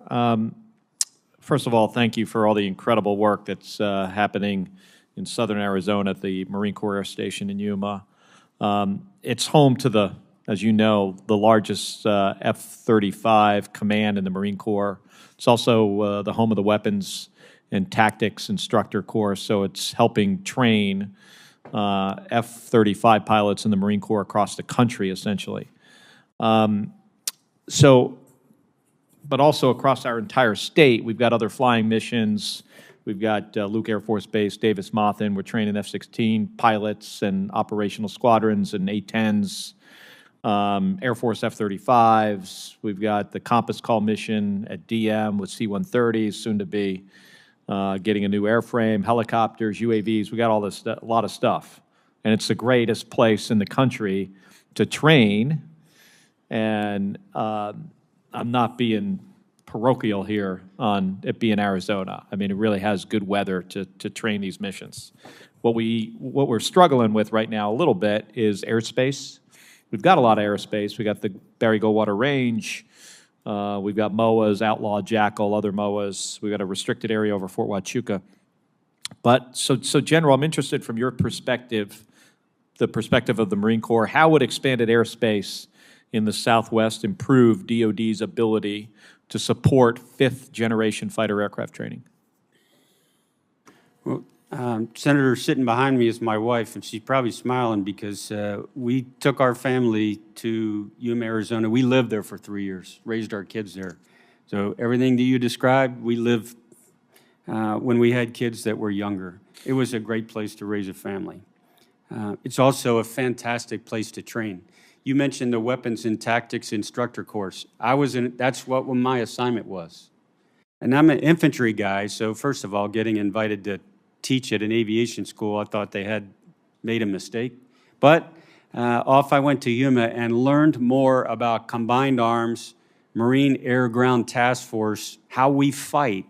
Um, First of all, thank you for all the incredible work that's happening in southern Arizona at the Marine Corps Air Station in Yuma. It's home to as you know, the largest F-35 command in the Marine Corps. It's also the home of the Weapons and Tactics Instructor Course, so it's helping train F-35 pilots in the Marine Corps across the country, essentially. But also across our entire state, we've got other flying missions. We've got Luke Air Force Base, Davis-Monthan. We're training F-16 pilots and operational squadrons and A-10s, Air Force F-35s. We've got the Compass Call mission at DM with C-130s, soon to be getting a new airframe, helicopters, UAVs. We got all this, a lot of stuff. And it's the greatest place in the country to train. And I'm not being parochial here on it being Arizona. I mean, it really has good weather to train these missions. What we're struggling with right now a little bit is airspace. We've got a lot of airspace. We got the Barry Goldwater Range. We've got MOAs, Outlaw, Jackal, other MOAs. We've got a restricted area over Fort Huachuca. But so General, I'm interested from your perspective, the perspective of the Marine Corps, how would expanded airspace in the Southwest improve DoD's ability to support fifth-generation fighter aircraft training? Well, Senator, sitting behind me is my wife, and she's probably smiling because we took our family to Yuma, Arizona. We lived there for 3 years, raised our kids there. So everything that you described, we lived when we had kids that were younger. It was a great place to raise a family. It's also a fantastic place to train. You mentioned the Weapons and Tactics Instructor course. That's what my assignment was. And I'm an infantry guy, so first of all, getting invited to teach at an aviation school, I thought they had made a mistake. But off I went to Yuma and learned more about combined arms, Marine Air Ground Task Force, how we fight,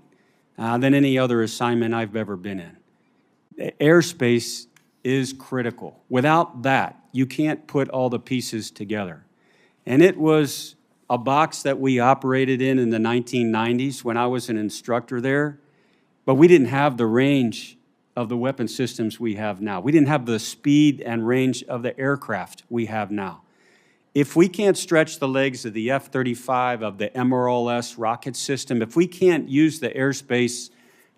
than any other assignment I've ever been in. Airspace is critical. Without that, you can't put all the pieces together. And it was a box that we operated in the 1990s when I was an instructor there, but we didn't have the range of the weapon systems we have now. We didn't have the speed and range of the aircraft we have now. If we can't stretch the legs of the F-35, of the MRLS rocket system, if we can't use the airspace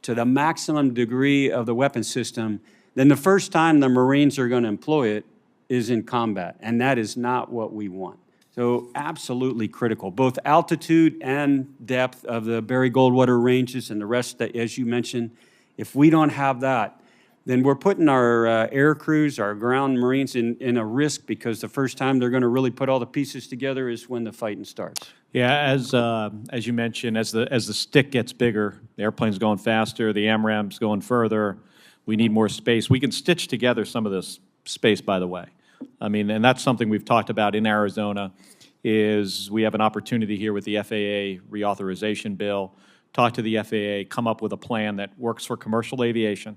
to the maximum degree of the weapon system, then the first time the Marines are going to employ it is in combat, and that is not what we want. So absolutely critical, both altitude and depth of the Barry Goldwater ranges and the rest that, as you mentioned. If we don't have that, then we're putting our air crews, our ground Marines in a risk, because the first time they're going to really put all the pieces together is when the fighting starts. Yeah, as you mentioned, as the stick gets bigger, the airplane's going faster, the AMRAAM's going further, we need more space. We can stitch together some of this space, by the way. I mean, and that's something we've talked about in Arizona, is we have an opportunity here with the FAA reauthorization bill, talk to the FAA, come up with a plan that works for commercial aviation,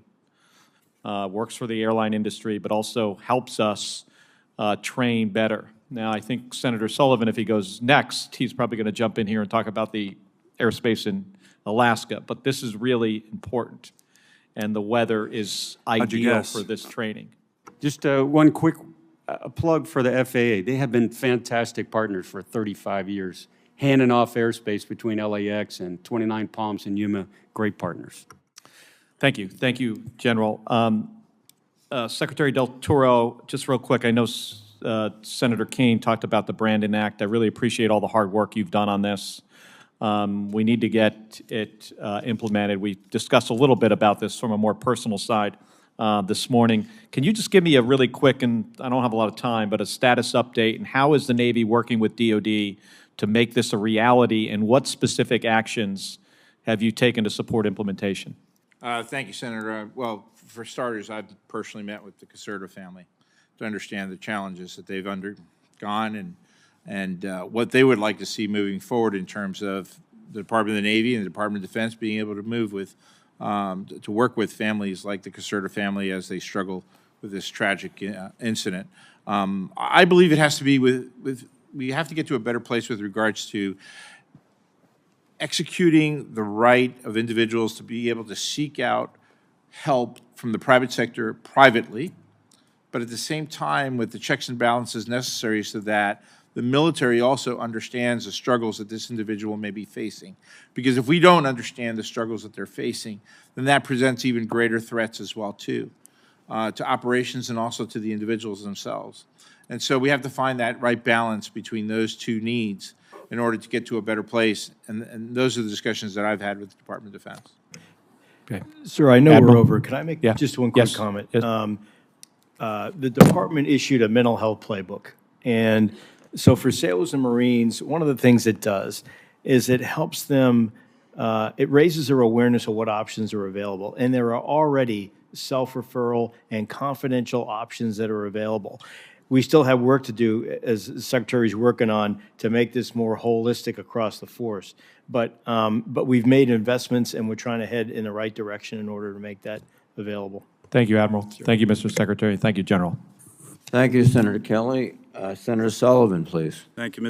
works for the airline industry, but also helps us train better. Now, I think Senator Sullivan, if he goes next, he's probably going to jump in here and talk about the airspace in Alaska, but this is really important, and the weather is ideal for this training. Just one quick plug for the FAA. They have been fantastic partners for 35 years, handing off airspace between LAX and 29 Palms and Yuma. Great partners. Thank you, General. Secretary Del Toro, just real quick, I know Senator Kane talked about the Brandon Act. I really appreciate all the hard work you've done on this. We need to get it implemented. We discussed a little bit about this from a more personal side this morning. Can you just give me a really quick, and I don't have a lot of time, but a status update, and how is the Navy working with DoD to make this a reality, and what specific actions have you taken to support implementation? Thank you, Senator. Well, for starters, I've personally met with the Caserta family to understand the challenges that they've undergone and what they would like to see moving forward in terms of the Department of the Navy and the Department of Defense being able to move with, to work with families like the Caserta family as they struggle with this tragic incident. I believe it has to be we have to get to a better place with regards to executing the right of individuals to be able to seek out help from the private sector privately, but at the same time with the checks and balances necessary so that the military also understands the struggles that this individual may be facing. Because if we don't understand the struggles that they're facing, then that presents even greater threats as well, too, to operations and also to the individuals themselves. And so we have to find that right balance between those two needs in order to get to a better place. And those are the discussions that I've had with the Department of Defense. Okay. Sir, I know Admiral? we're over. Can I make Yeah. just one quick Yes. comment? Yes. The department issued a mental health playbook. And so for sailors and Marines, one of the things it does is it helps them, it raises their awareness of what options are available. And there are already self-referral and confidential options that are available. We still have work to do, as the Secretary's working on, to make this more holistic across the force. But we've made investments, and we're trying to head in the right direction in order to make that available. Thank you, Admiral. Thank you, Mr. Secretary. Thank you, General. Thank you, Senator Kelly. Senator Sullivan, please. Thank you, Mr.